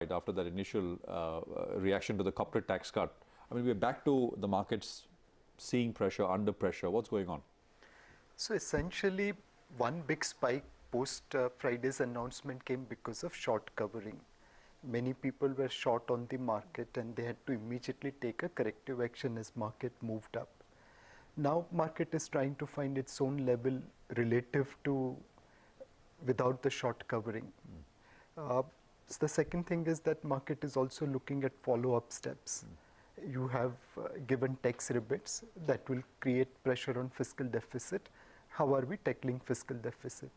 after that initial reaction to the corporate tax cut. I mean, we're back to the markets seeing pressure, under pressure. What's going on? So essentially, one big spike post Friday's announcement came because of short covering. Many people were short on the market and they had to immediately take a corrective action as market moved up. Now market is trying to find its own level relative to without the short covering. So the second thing is that market is also looking at follow-up steps. You have given tax rebates that will create pressure on fiscal deficit. How are we tackling fiscal deficit?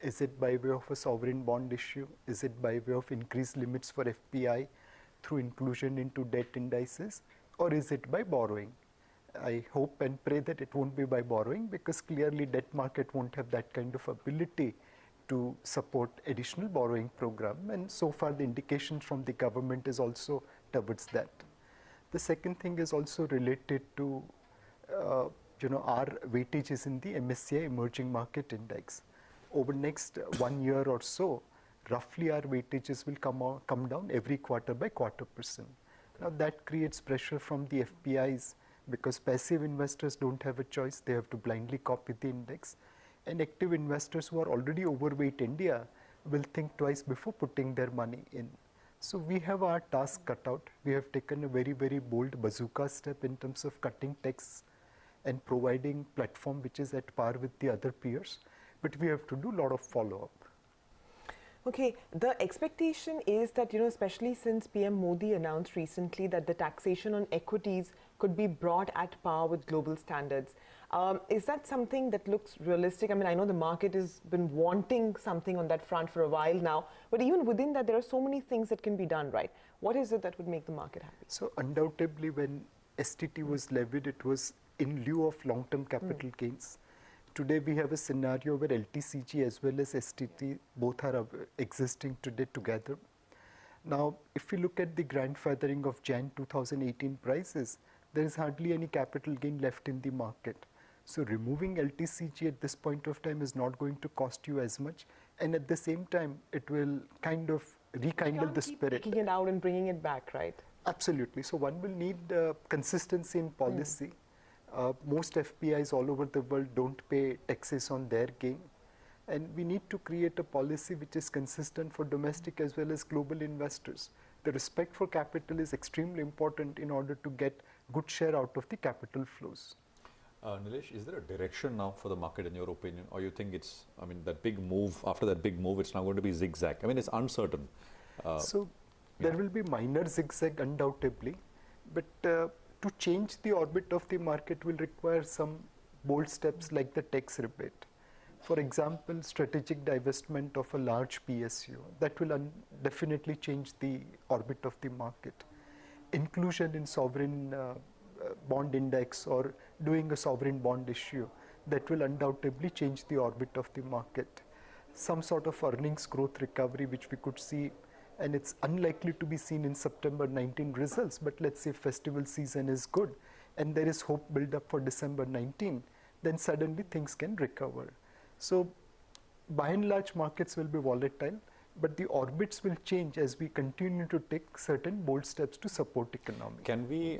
Is it by way of a sovereign bond issue? Is it by way of increased limits for FPI through inclusion into debt indices? Or is it by borrowing? I hope and pray that it won't be by borrowing, because clearly debt market won't have that kind of ability to support additional borrowing program, and so far the indication from the government is also towards that. The second thing is also related to our weightages in the MSCI Emerging Market Index. Over next 1 year or so, roughly our weightages will come down every quarter by 0.25%. Now that creates pressure from the FPIs, because passive investors don't have a choice, they have to blindly copy the index. And active investors who are already overweight India will think twice before putting their money in. So we have our task cut out. We have taken a very, very bold bazooka step in terms of cutting tax and providing platform which is at par with the other peers. But we have to do a lot of follow-up. Okay, the expectation is that, especially since PM Modi announced recently that the taxation on equities could be brought at par with global standards. Is that something that looks realistic? I mean, I know the market has been wanting something on that front for a while now, but even within that, there are so many things that can be done, right? What is it that would make the market happy? So undoubtedly, when STT was levied, it was in lieu of long-term capital gains. Today, we have a scenario where LTCG as well as STT both are existing today together. Now, if we look at the grandfathering of Jan 2018 prices, there is hardly any capital gain left in the market. So removing LTCG at this point of time is not going to cost you as much, and at the same time, it will kind of rekindle the spirit. Taking it out and bringing it back, right? Absolutely. So one will need consistency in policy. Most FPIs all over the world don't pay taxes on their gain, and we need to create a policy which is consistent for domestic as well as global investors. The respect for capital is extremely important in order to get good share out of the capital flows. Nilesh, is there a direction now for the market in your opinion, or you think it's, I mean, that big move, after that big move, it's now going to be zigzag? I mean, it's uncertain. There will be minor zigzag undoubtedly, but to change the orbit of the market will require some bold steps like the tax rebate. For example, strategic divestment of a large PSU, that will definitely change the orbit of the market. Inclusion in sovereign bond index or doing a sovereign bond issue, that will undoubtedly change the orbit of the market. Some sort of earnings growth recovery which we could see, and it's unlikely to be seen in September 19 results, but let's say festival season is good and there is hope build up for December 19, then suddenly things can recover. So by and large markets will be volatile, but the orbits will change as we continue to take certain bold steps to support economy. Can we,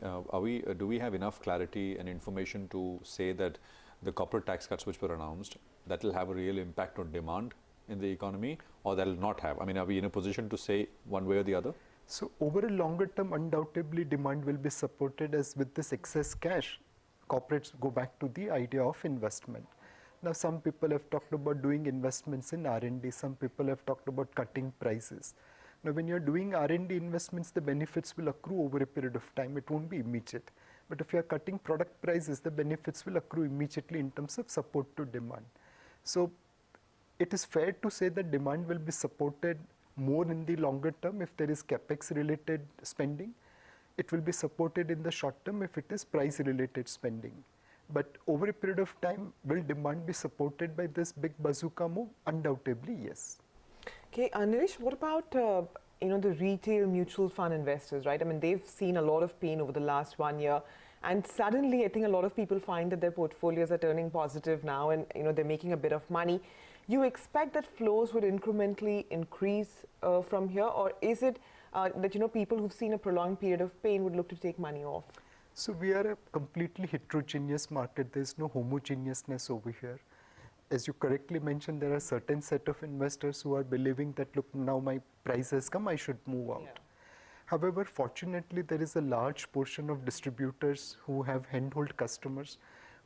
do we have enough clarity and information to say that the corporate tax cuts which were announced, that will have a real impact on demand in the economy, or that will not have? I mean, are we in a position to say one way or the other? So over a longer term, undoubtedly demand will be supported, as with this excess cash, corporates go back to the idea of investment. Now, some people have talked about doing investments in R&D. Some people have talked about cutting prices. Now, when you're doing R&D investments, the benefits will accrue over a period of time. It won't be immediate. But if you're cutting product prices, the benefits will accrue immediately in terms of support to demand. So it is fair to say that demand will be supported more in the longer term if there is capex related spending. It will be supported in the short term if it is price related spending. But over a period of time, will demand be supported by this big bazooka move? Undoubtedly, yes. Okay, Nilesh, what about the retail mutual fund investors, right? I mean, they've seen a lot of pain over the last 1 year, and suddenly I think a lot of people find that their portfolios are turning positive now, and they're making a bit of money. You expect that flows would incrementally increase from here, or is it that, you know, people who've seen a prolonged period of pain would look to take money off? So we are a completely heterogeneous market. There's no homogeneousness over here. As you correctly mentioned, there are certain set of investors who are believing that, look, now my price has come, I should move out. Yeah. However, fortunately, there is a large portion of distributors who have handhold customers,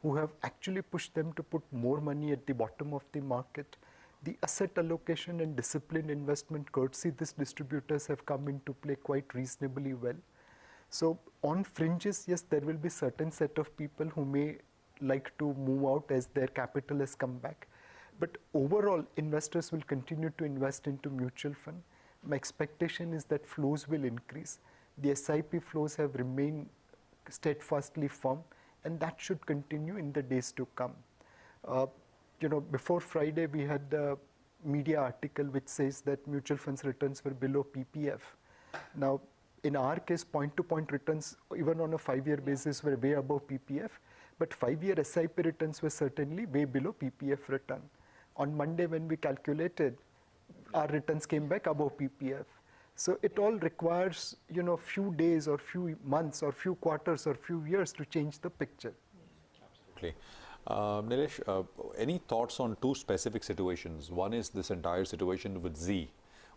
who have actually pushed them to put more money at the bottom of the market. The asset allocation and disciplined investment courtesy these distributors have come into play quite reasonably well. So on fringes, yes, there will be certain set of people who may like to move out as their capital has come back. But overall, investors will continue to invest into mutual fund. My expectation is that flows will increase. The SIP flows have remained steadfastly firm, and that should continue in the days to come. You know, before Friday, we had a media article which says that mutual funds returns were below PPF. Now, in our case, point-to-point returns, even on a 5-year basis, were way above PPF, but 5-year SIP returns were certainly way below PPF return. On Monday, when we calculated, our returns came back above PPF. So it all requires, you know, few days or few months or few quarters or few years to change the picture. Absolutely. Nilesh, any thoughts on two specific situations? One is this entire situation with Z.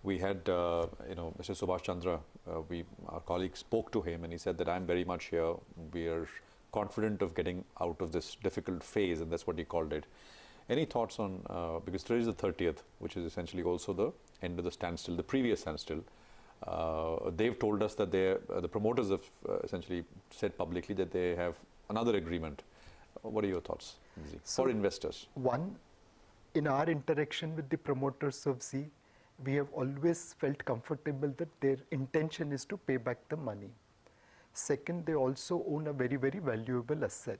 We had, you know, Mr. Subhash Chandra, our colleague spoke to him and he said that I'm very much here. We are confident of getting out of this difficult phase, and that's what he called it. Any thoughts on, because today is the 30th, which is essentially also the end of the standstill, the previous standstill. They've told us that the promoters have essentially said publicly that they have another agreement. What are your thoughts, Z, for investors? One, in our interaction with the promoters of Z, we have always felt comfortable that their intention is to pay back the money. Second, they also own a very, very valuable asset.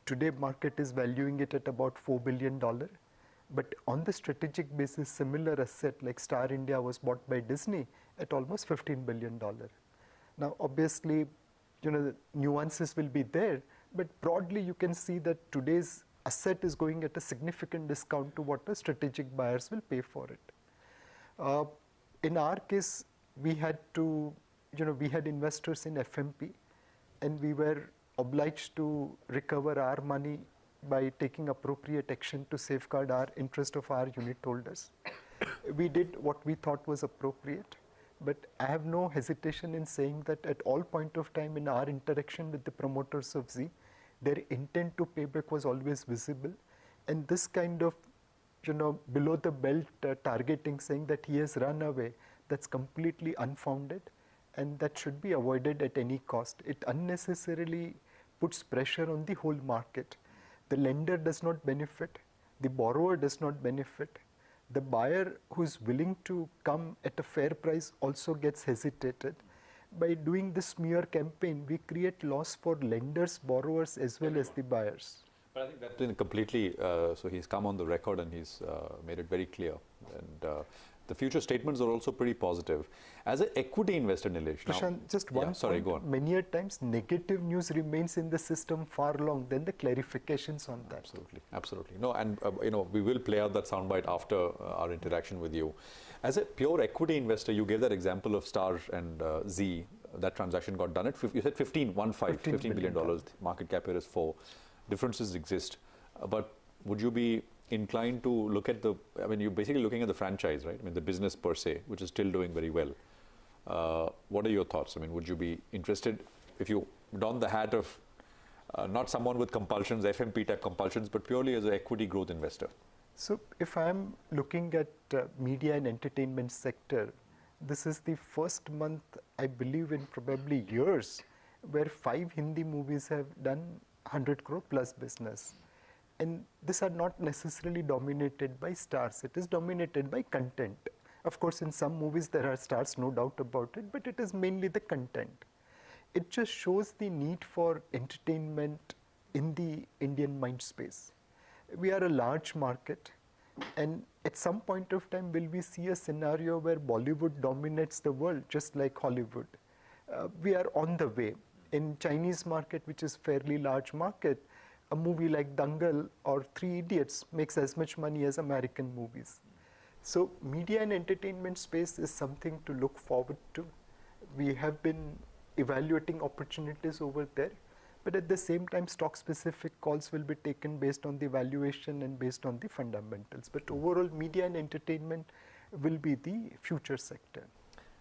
Today, market is valuing it at about $4 billion. But on the strategic basis, similar asset like Star India was bought by Disney at almost $15 billion. Now, obviously, you know, the nuances will be there, but broadly, you can see that today's asset is going at a significant discount to what the strategic buyers will pay for it. In our case, we had to, you know, we had investors in FMP, and we were obliged to recover our money by taking appropriate action to safeguard our interest of our unit holders. We did what we thought was appropriate, but I have no hesitation in saying that at all point of time in our interaction with the promoters of Z, their intent to pay back was always visible, and this kind of, you know, below the belt targeting, saying that he has run away, that's completely unfounded, and that should be avoided at any cost. It unnecessarily puts pressure on the whole market. The lender does not benefit, the borrower does not benefit, the buyer who's willing to come at a fair price also gets hesitated. By doing this smear campaign, we create loss for lenders, borrowers, as well as the buyers. But I think that's been completely, so he's come on the record and he's made it very clear. And the future statements are also pretty positive. As an equity investor, Nilesh. Prashant, just one point. Go on. Many a times negative news remains in the system far long than the clarifications on that. Absolutely, absolutely. No, and you know, we will play out that soundbite after our interaction with you. As a pure equity investor, you gave that example of Star and Z. That transaction got done at, you said $15 billion. The market cap here is 4. Differences exist, but would you be inclined to look at the, I mean, you're basically looking at the franchise, right? I mean, the business per se, which is still doing very well. What are your thoughts? I mean, would you be interested if you don the hat of not someone with compulsions, FMP type compulsions, but purely as an equity growth investor? So if I'm looking at media and entertainment sector, this is the first month, I believe, in probably years, where 5 Hindi movies have done 100 crore plus business. And these are not necessarily dominated by stars. It is dominated by content. Of course, in some movies there are stars, no doubt about it, but it is mainly the content. It just shows the need for entertainment in the Indian mind space. We are a large market, and at some point of time will we see a scenario where Bollywood dominates the world just like Hollywood? We are on the way. In Chinese market, which is fairly large market, a movie like Dangal or Three Idiots makes as much money as American movies. So media and entertainment space is something to look forward to. We have been evaluating opportunities over there, but at the same time stock specific calls will be taken based on the valuation and based on the fundamentals. But overall media and entertainment will be the future sector.